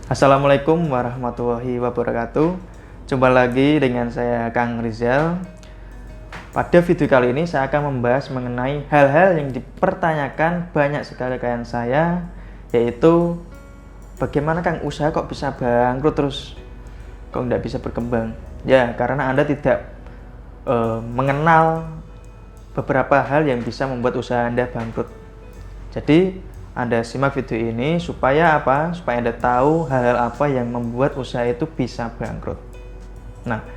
Assalamualaikum warahmatullahi wabarakatuh. Jumpa lagi dengan saya Kang Rizal. Pada video kali ini saya akan membahas mengenai hal-hal yang dipertanyakan banyak sekali klien saya, yaitu bagaimana Kang usaha kok bisa bangkrut terus kok nggak bisa berkembang. Ya, karena Anda tidak mengenal beberapa hal yang bisa membuat usaha Anda bangkrut. Jadi Anda simak video ini supaya apa? Supaya Anda tahu hal-hal apa yang membuat usaha itu bisa bangkrut. Nah,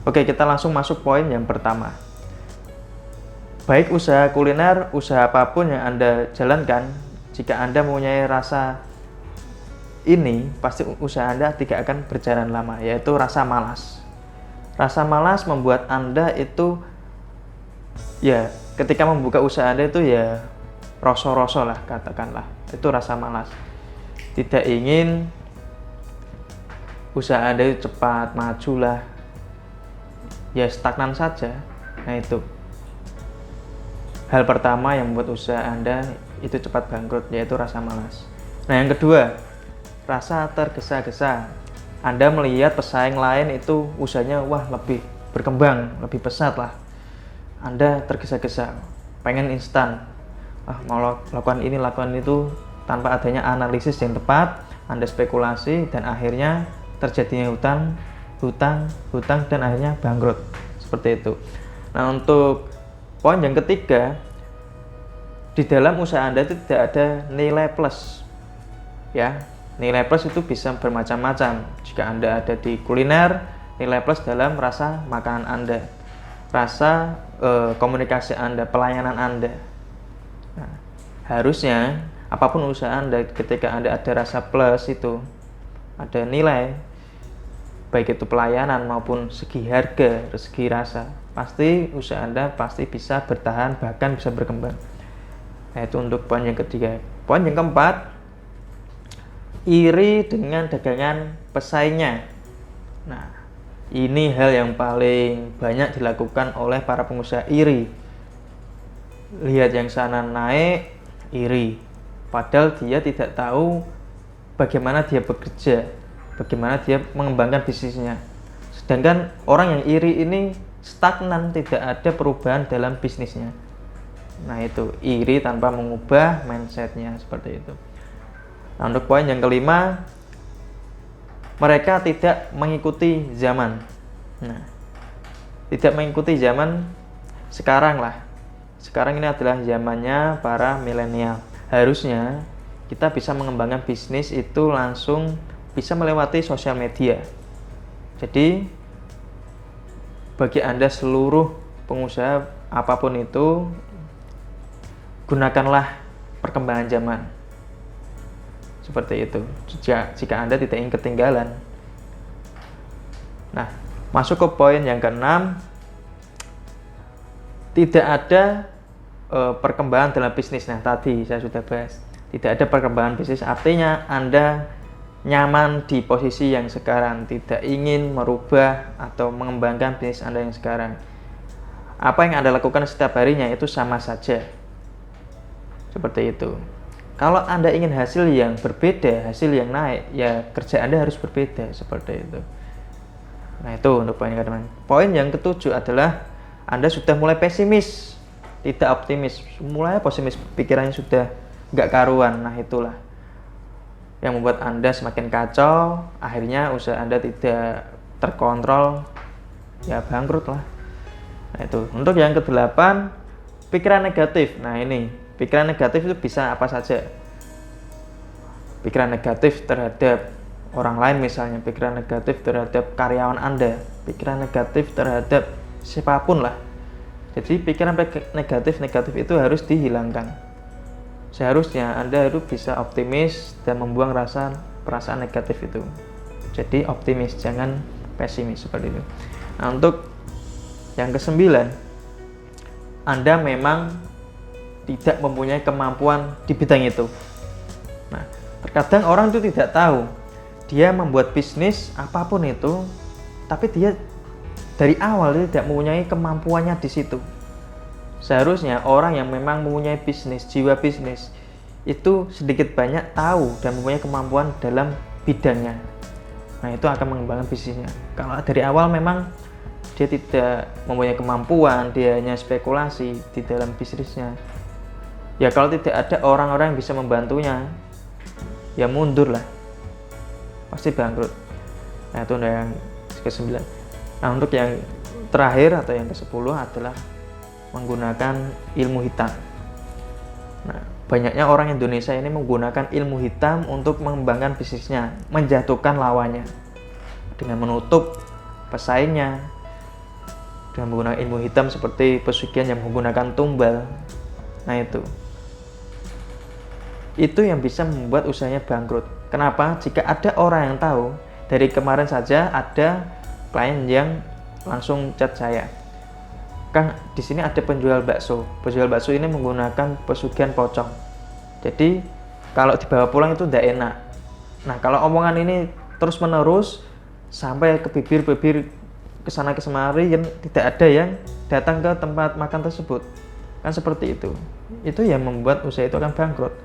oke, kita langsung masuk poin yang pertama. Baik usaha kuliner, usaha apapun yang Anda jalankan, jika Anda mempunyai rasa ini, pasti usaha Anda tidak akan berjalan lama, yaitu rasa malas. Rasa malas membuat Anda itu, ya, ketika membuka usaha Anda itu ya rosor-rosor lah, katakanlah itu rasa malas, tidak ingin usaha Anda itu cepat maju lah, ya stagnan saja. Nah, itu hal pertama yang membuat usaha Anda itu cepat bangkrut, yaitu rasa malas. Nah, yang kedua, rasa tergesa-gesa. Anda melihat pesaing lain itu usahanya wah lebih berkembang, lebih pesat lah, Anda tergesa-gesa, pengen instan, mau lakukan ini, lakukan itu, tanpa adanya analisis yang tepat. Anda spekulasi dan akhirnya terjadinya hutang dan akhirnya bangkrut, seperti itu. Nah, untuk poin yang ketiga, di dalam usaha Anda itu tidak ada nilai plus, ya. Nilai plus itu bisa bermacam-macam. Jika Anda ada di kuliner, nilai plus dalam rasa makanan Anda, rasa komunikasi Anda, pelayanan Anda. Nah, harusnya apapun usaha Anda, ketika Anda ada rasa plus itu, ada nilai, baik itu pelayanan maupun segi harga, segi rasa, pasti usaha Anda pasti bisa bertahan, bahkan bisa berkembang. Nah, itu untuk poin yang ketiga. Poin yang keempat, iri dengan dagangan pesaingnya. Nah, ini hal yang paling banyak dilakukan oleh para pengusaha, iri. Lihat yang sana naik, iri, padahal dia tidak tahu bagaimana dia bekerja, bagaimana dia mengembangkan bisnisnya. Sedangkan orang yang iri ini stagnan, tidak ada perubahan dalam bisnisnya. Nah, itu iri tanpa mengubah mindsetnya, seperti itu. Nah, untuk poin yang kelima, mereka tidak mengikuti zaman. Nah, tidak mengikuti zaman sekarang lah. Sekarang ini adalah zamannya para milenial. Harusnya kita bisa mengembangkan bisnis itu langsung bisa melewati sosial media. Jadi bagi Anda seluruh pengusaha apapun itu, gunakanlah perkembangan zaman. Seperti itu. Jika Anda tidak ingin ketinggalan. Nah, masuk ke poin yang keenam, tidak ada perkembangan dalam bisnis. Nah, tadi saya sudah bahas, tidak ada perkembangan bisnis, artinya Anda nyaman di posisi yang sekarang, tidak ingin merubah atau mengembangkan bisnis Anda yang sekarang. Apa yang Anda lakukan setiap harinya itu sama saja, seperti itu. Kalau Anda ingin hasil yang berbeda, hasil yang naik, ya kerja Anda harus berbeda, seperti itu. Nah, itu untuk poin yang kedua. Poin yang ketujuh adalah Anda sudah mulai pesimis, tidak optimis, mulai pesimis, pikirannya sudah nggak karuan. Nah, itulah yang membuat Anda semakin kacau, akhirnya usaha Anda tidak terkontrol, ya bangkrut lah. Nah, itu. Untuk yang kedelapan, pikiran negatif. Nah, ini pikiran negatif itu bisa apa saja. Pikiran negatif terhadap orang lain misalnya, pikiran negatif terhadap karyawan Anda, pikiran negatif terhadap siapapun lah. Jadi pikiran negatif itu harus dihilangkan. Seharusnya Anda harus bisa optimis dan membuang perasaan negatif itu. Jadi optimis, jangan pesimis, seperti itu. Nah, untuk yang kesembilan, Anda memang tidak mempunyai kemampuan di bidang itu. Nah, terkadang orang itu tidak tahu, dia membuat bisnis apapun itu, tapi dia dari awal dia tidak mempunyai kemampuannya di situ. Seharusnya orang yang memang mempunyai bisnis, jiwa bisnis, itu sedikit banyak tahu dan mempunyai kemampuan dalam bidangnya. Nah, itu akan mengembangkan bisnisnya. Kalau dari awal memang dia tidak mempunyai kemampuan, dia hanya spekulasi di dalam bisnisnya, ya kalau tidak ada orang-orang yang bisa membantunya, ya mundur lah, pasti bangkrut. Nah, itu yang ke-9. Nah, untuk yang terakhir atau yang ke-10 adalah menggunakan ilmu hitam. Nah, banyaknya orang Indonesia ini menggunakan ilmu hitam untuk mengembangkan bisnisnya, menjatuhkan lawannya dengan menutup pesaingnya dengan menggunakan ilmu hitam seperti pesugihan yang menggunakan tumbal. Nah, itu yang bisa membuat usahanya bangkrut. Kenapa? Jika ada orang yang tahu, dari kemarin saja ada klien yang langsung chat saya, Kang, di sini ada penjual bakso. Penjual bakso ini menggunakan pesugihan pocong. Jadi kalau dibawa pulang itu tidak enak. Nah, kalau omongan ini terus menerus sampai ke bibir-bibir kesana kemari, yang tidak ada yang datang ke tempat makan tersebut, kan seperti itu yang membuat usaha itu akan bangkrut.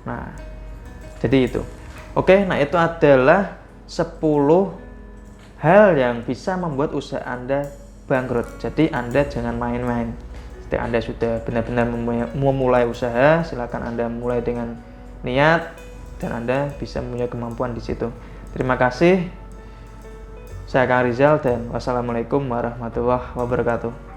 Nah, jadi itu. Oke, nah itu adalah 10 hal yang bisa membuat usaha Anda bangkrut. Jadi Anda jangan main-main. Jika Anda sudah benar-benar memulai usaha, silakan Anda mulai dengan niat dan Anda bisa mempunyai kemampuan di situ. Terima kasih. Saya Kang Rizal dan wassalamualaikum warahmatullahi wabarakatuh.